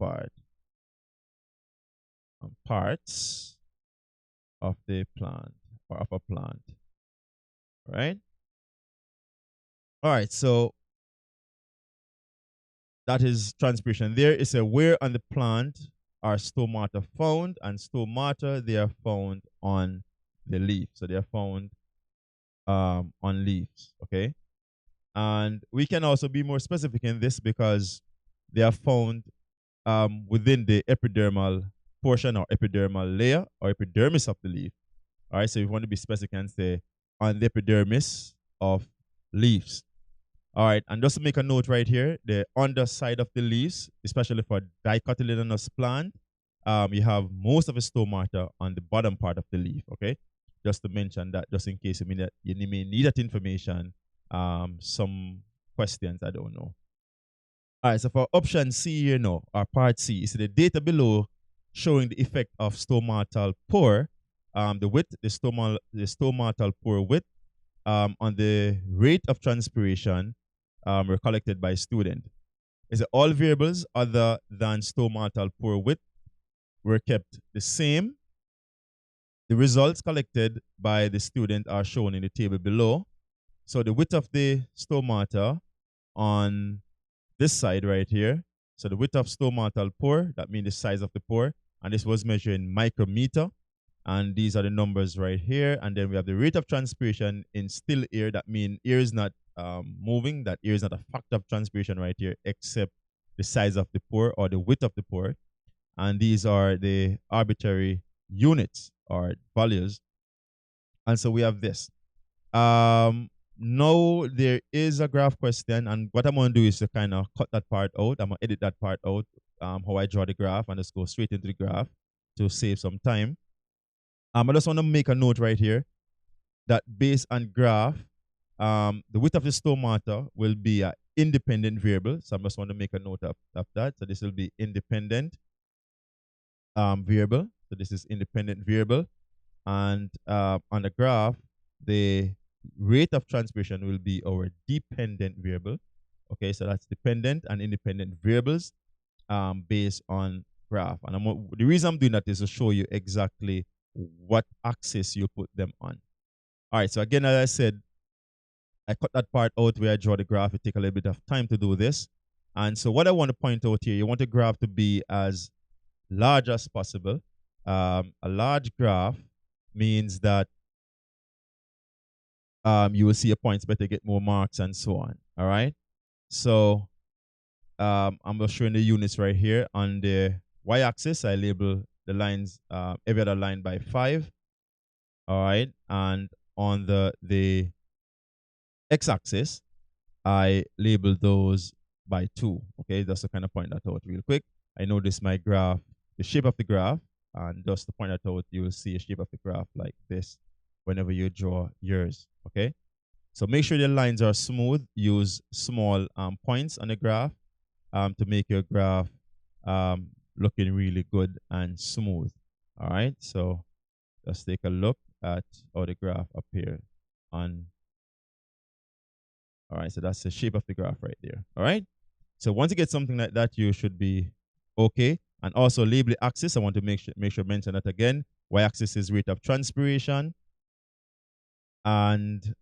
parts of the plant or of a plant, right? All right, so that is transpiration. There is a where on the plant are stomata found, and stomata, they are found on the leaf. So they are found on leaves, okay? And we can also be more specific in this because they are found within the epidermal portion or epidermal layer or epidermis of the leaf. All right, so if you want to be specific and say on the epidermis of leaves. All right, and just to make a note right here, the underside of the leaves, especially for dicotyledonous plant, you have most of the stomata on the bottom part of the leaf, okay? Just to mention that, just in case you may need that information, some questions, I don't know. All right, so for option C here now, or part C, is the data below showing the effect of stomatal pore, the width, the stomatal pore width, on the rate of transpiration were collected by student. Is it all variables other than stomatal pore width were kept the same? The results collected by the student are shown in the table below. So the width of the stomata on this side right here. So the width of stomatal pore, that means the size of the pore, and this was measured in micrometer. And these are the numbers right here. And then we have the rate of transpiration in still air. That means air is not moving. That air is not a factor of transpiration right here, except the size of the pore or the width of the pore. And these are the arbitrary units or values. And so we have this. Now there is a graph question, and what I'm going to do is to kind of cut that part out. I'm going to edit that part out, how I draw the graph, and just go straight into the graph to save some time. I just want to make a note right here that based on graph, the width of the stomata will be an independent variable. So I just want to make a note of that. So this will be independent variable. So this is independent variable. And on the graph, the rate of transpiration will be our dependent variable. Okay, so that's dependent and independent variables based on graph. And the reason I'm doing that is to show you exactly what axis you put them on. All right, so again, as I said, I cut that part out where I draw the graph. It takes a little bit of time to do this. And so what I want to point out here, you want the graph to be as large as possible. A large graph means that you will see your points better, get more marks, and so on. All right. So I'm just showing the units right here. On the y-axis, I label the lines, every other line by 5. All right. And on the x-axis, I label those by 2. Okay, just to kind of point that out real quick. I notice my graph, the shape of the graph, and just to point that out, you will see a shape of the graph like this whenever you draw yours. Okay, so make sure the lines are smooth. Use small points on the graph to make your graph looking really good and smooth. All right, so let's take a look at how the graph appears on. All right, so that's the shape of the graph right there. All right, so once you get something like that, you should be okay. And also label the axis. I want to make sure mention that again. Y-axis is rate of transpiration, and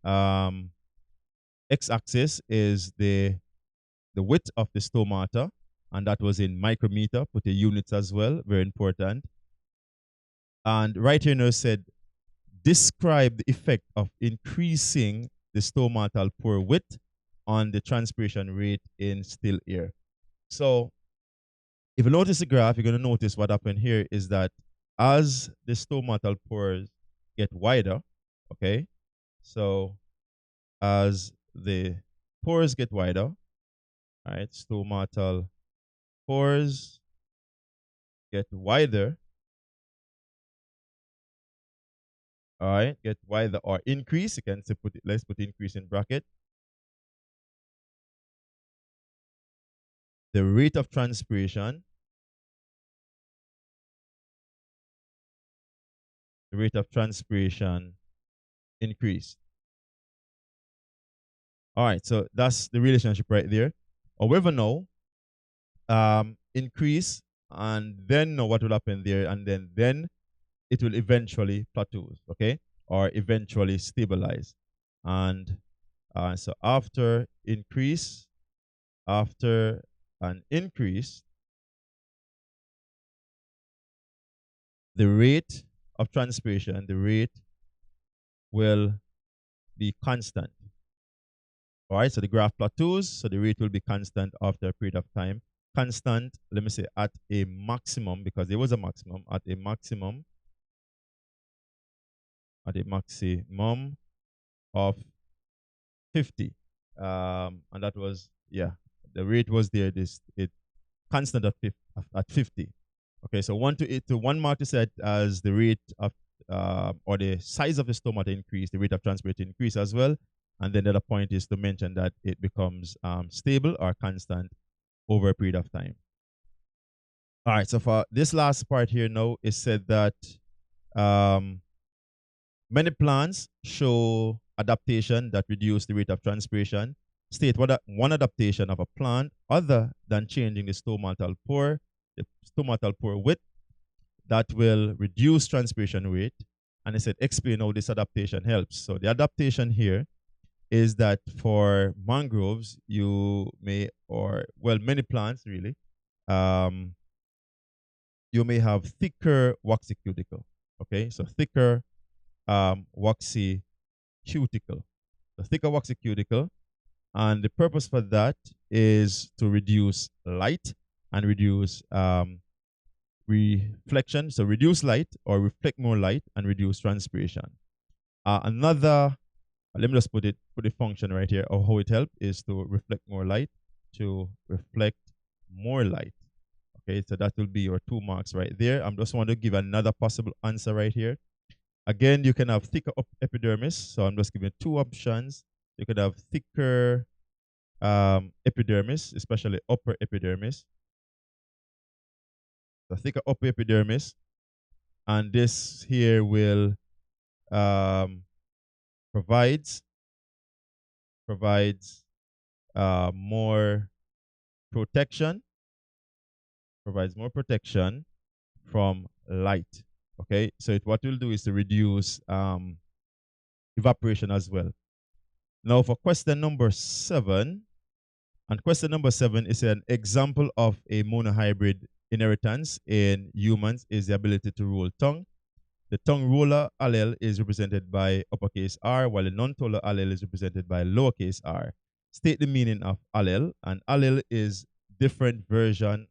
x-axis is the width of the stomata, and that was in micrometer. Put the units as well, very important. And right here now said, describe the effect of increasing the stomatal pore width on the transpiration rate in still air. So if you notice the graph, you're going to notice what happened here is that as the stomatal pores get wider, okay, so as the pores get wider, all right, stomatal pores get wider, all right, get wider or increase. You can say let's put increase in bracket. The rate of transpiration, increased. All right, so that's the relationship right there. However, now, increase, and then know what will happen there, and then it will eventually plateau, okay, or eventually stabilize. And so after an increase, the rate of transpiration, the rate will be constant. All right, so the graph plateaus, so the rate will be constant after a period of time. Constant, let me say at a maximum, because there was a maximum, at a maximum of 50. And that was, yeah, the rate was there, it constant at 50. Okay, so 1 to 1 mark is set as the rate of, or the size of the stomata increase, the rate of transpiration increase as well. And then the other point is to mention that it becomes stable or constant over a period of time. All right, so for this last part here now, it said that many plants show adaptation that reduce the rate of transpiration. State one adaptation of a plant other than changing the stomatal pore width that will reduce transpiration rate. And it said explain how this adaptation helps. So the adaptation here is that for mangroves, you may, or well, many plants really, you may have thicker waxy cuticle. Okay, so thicker waxy cuticle. The thicker waxy cuticle, and the purpose for that is to reduce light and reduce reflection. So reduce light or reflect more light and reduce transpiration. Another, let me just put the function right here of how it helps is to reflect more light, to reflect more light. Okay, so that will be your 2 marks right there. I'm just want to give another possible answer right here. Again, you can have thicker epidermis. So I'm just giving 2 options. You could have thicker epidermis, especially upper epidermis. The thicker upper epidermis. And this here will provides more protection, provides more protection from light. Okay, so what we'll do is to reduce evaporation as well. Now for question number 7, and question number 7 is an example of a monohybrid inheritance in humans is the ability to roll tongue. The tongue roller allele is represented by uppercase R, while the non-toller allele is represented by lowercase r. State the meaning of allele, and allele is different version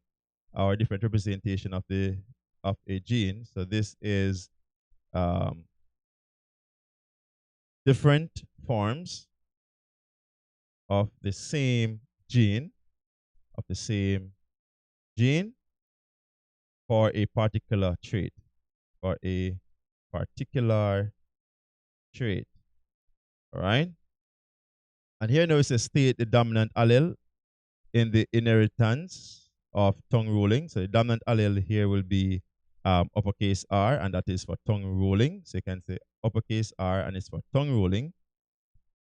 or different representation of a gene. So this is different forms of the same gene, for a particular trait, for a particular trait. All right. And here now it says state the dominant allele in the inheritance of tongue rolling. So the dominant allele here will be uppercase R, and that is for tongue rolling. So you can say uppercase R, and it's for tongue rolling.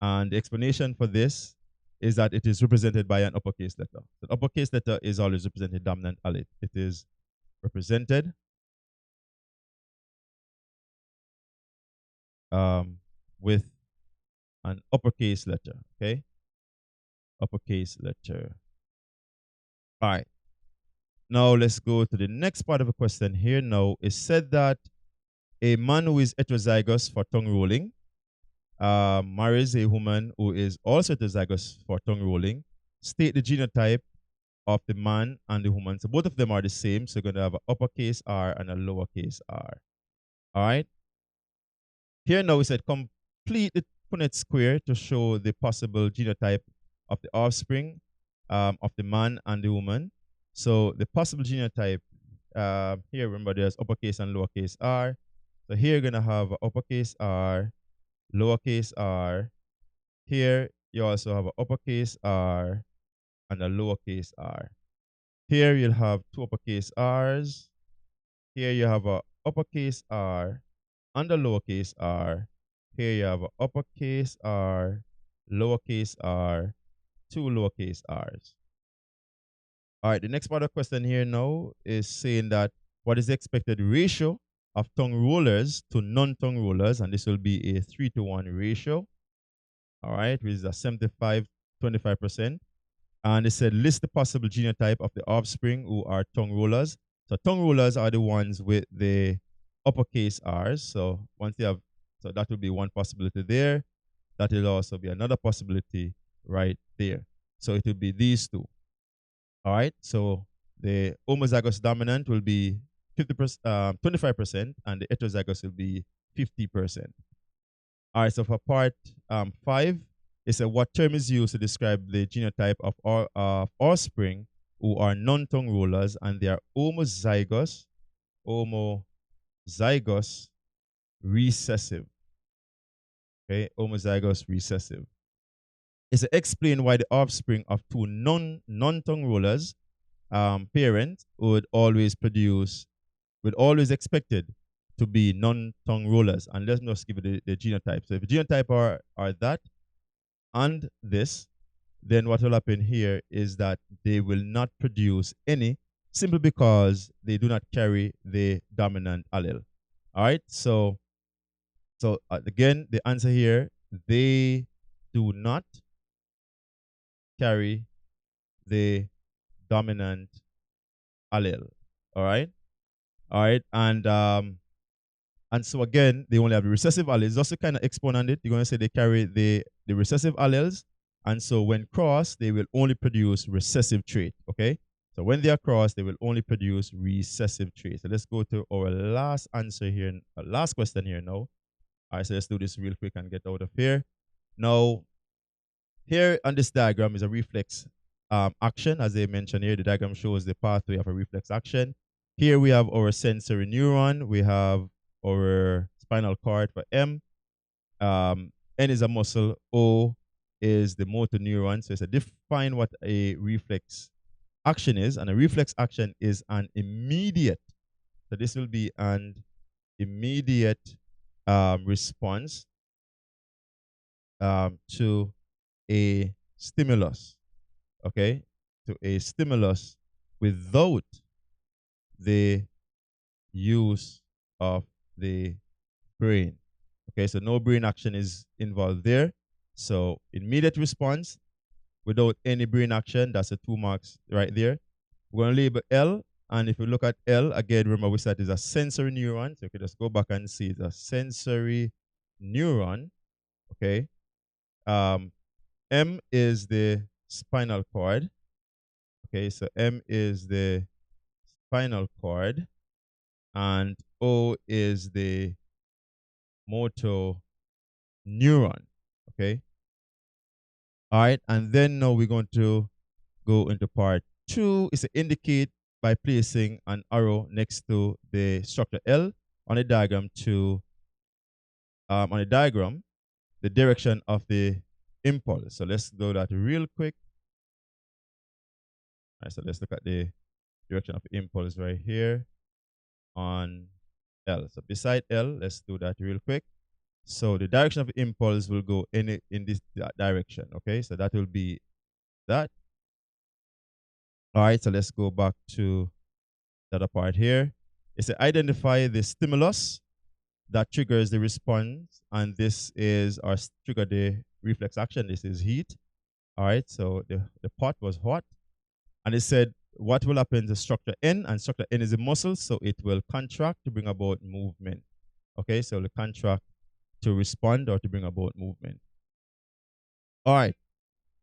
And the explanation for this is that it is represented by an uppercase letter. The uppercase letter is always represented dominant allele. It is represented with an uppercase letter. Okay, uppercase letter. All right. Now let's go to the next part of the question here. Now it said that a man who is heterozygous for tongue rolling marries a woman who is also heterozygous for tongue rolling. State the genotype of the man and the woman. So both of them are the same. So you're going to have an uppercase R and a lowercase r. All right. Here now we said complete the Punnett square to show the possible genotype of the offspring of the man and the woman. So the possible genotype here, remember there's uppercase and lowercase r. So here you're going to have uppercase R, lowercase r. Here you also have an uppercase R and a lowercase r. Here you'll have 2 uppercase R's. Here you have a uppercase R and a lowercase r. Here you have a uppercase R, lowercase r, 2 lowercase r's. All right, the next part of the question here now is saying that what is the expected ratio of tongue rollers to non-tongue rollers, and this will be a 3-to-1 ratio. All right, which is a 75-25%. And it said list the possible genotype of the offspring who are tongue rollers. So tongue rollers are the ones with the uppercase R's. So once you have, so that would be one possibility there. That will also be another possibility right there. So it will be these 2. All right. So the homozygous dominant will be 25%, and the heterozygous will be 50%. All right. So for part 5, it said what term is used to describe the genotype of offspring who are non-tongue rollers, and they are homozygous recessive. Okay, homozygous recessive. It's to explain why the offspring of 2 non-tongue rollers parents would always expected to be non-tongue rollers. And let's just give it the genotype. So if the genotype are that and this, then what will happen here is that they will not produce any, simply because they do not carry the dominant allele. All right, so again, the answer here, they do not carry the dominant allele. All right, and And so again, they only have the recessive alleles. Just to kind of expound on it, you're going to say they carry the recessive alleles. And so when crossed, they will only produce recessive trait, okay? So when they are crossed, they will only produce recessive traits. So let's go to our last answer here, last question here now. All right, so let's do this real quick and get out of here. Now, here on this diagram is a reflex action. As they mentioned here, the diagram shows the pathway of a reflex action. Here we have our sensory neuron. We have our spinal cord for M. N is a muscle. O is the motor neuron. So it's a define what a reflex action is. And a reflex action is an immediate. So this will be an immediate response to a stimulus, okay, to a stimulus without the use of the brain. Okay, so no brain action is involved there. So immediate response without any brain action, that's a 2 marks right there. We're going to label L, and if you look at L, again, remember we said it's a sensory neuron. So you can just go back and see it's a sensory neuron, okay. M is the spinal cord. Okay, so M is the spinal cord, and O is the motor neuron. Okay. All right, and then now we're going to go into part 2. Is to indicate by placing an arrow next to the structure L on a diagram to the direction of the impulse. So let's do that real quick. All right, so let's look at the direction of the impulse right here on L. So beside L, let's do that real quick. So the direction of the impulse will go in this direction. Okay, so that will be that. All right, so let's go back to the other part here. It's to identify the stimulus that triggers the response, and this is our trigger the reflex action. This is heat. All right, so the pot was hot, and it said what will happen to structure N, and structure N is a muscle, so it will contract to bring about movement. Okay, so the contract to respond or to bring about movement. All right,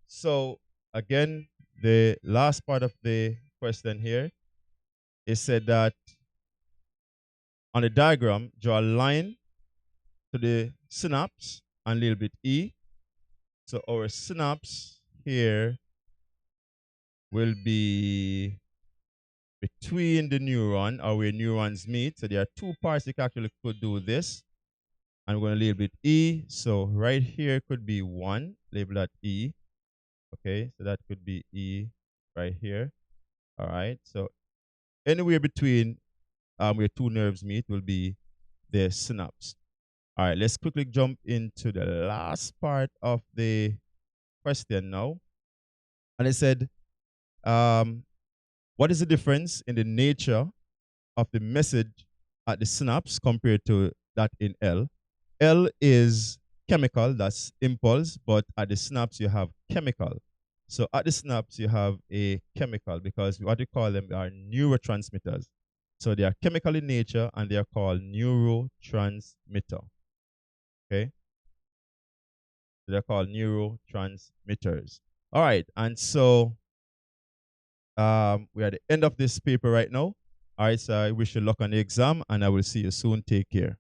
so again, the last part of the question here is said that on the diagram, draw a line to the synapse and a little bit E. So our synapse here will be between the neuron, or where neurons meet. So there are 2 parts you actually could do this. And we're going to label it E. So right here could be 1, label that E. Okay, so that could be E right here. All right, so anywhere between where 2 nerves meet will be the synapse. All right, let's quickly jump into the last part of the question now. And it said, what is the difference in the nature of the message at the synapse compared to that in L? L is chemical, that's impulse, but at the synapse you have chemical. So at the synapse you have a chemical, because what we call them are neurotransmitters. So they are chemical in nature and they are called neurotransmitter. Okay? So they're called neurotransmitters. All right, and so we're at the end of this paper right now. All right, so I wish you luck on the exam, and I will see you soon. Take care.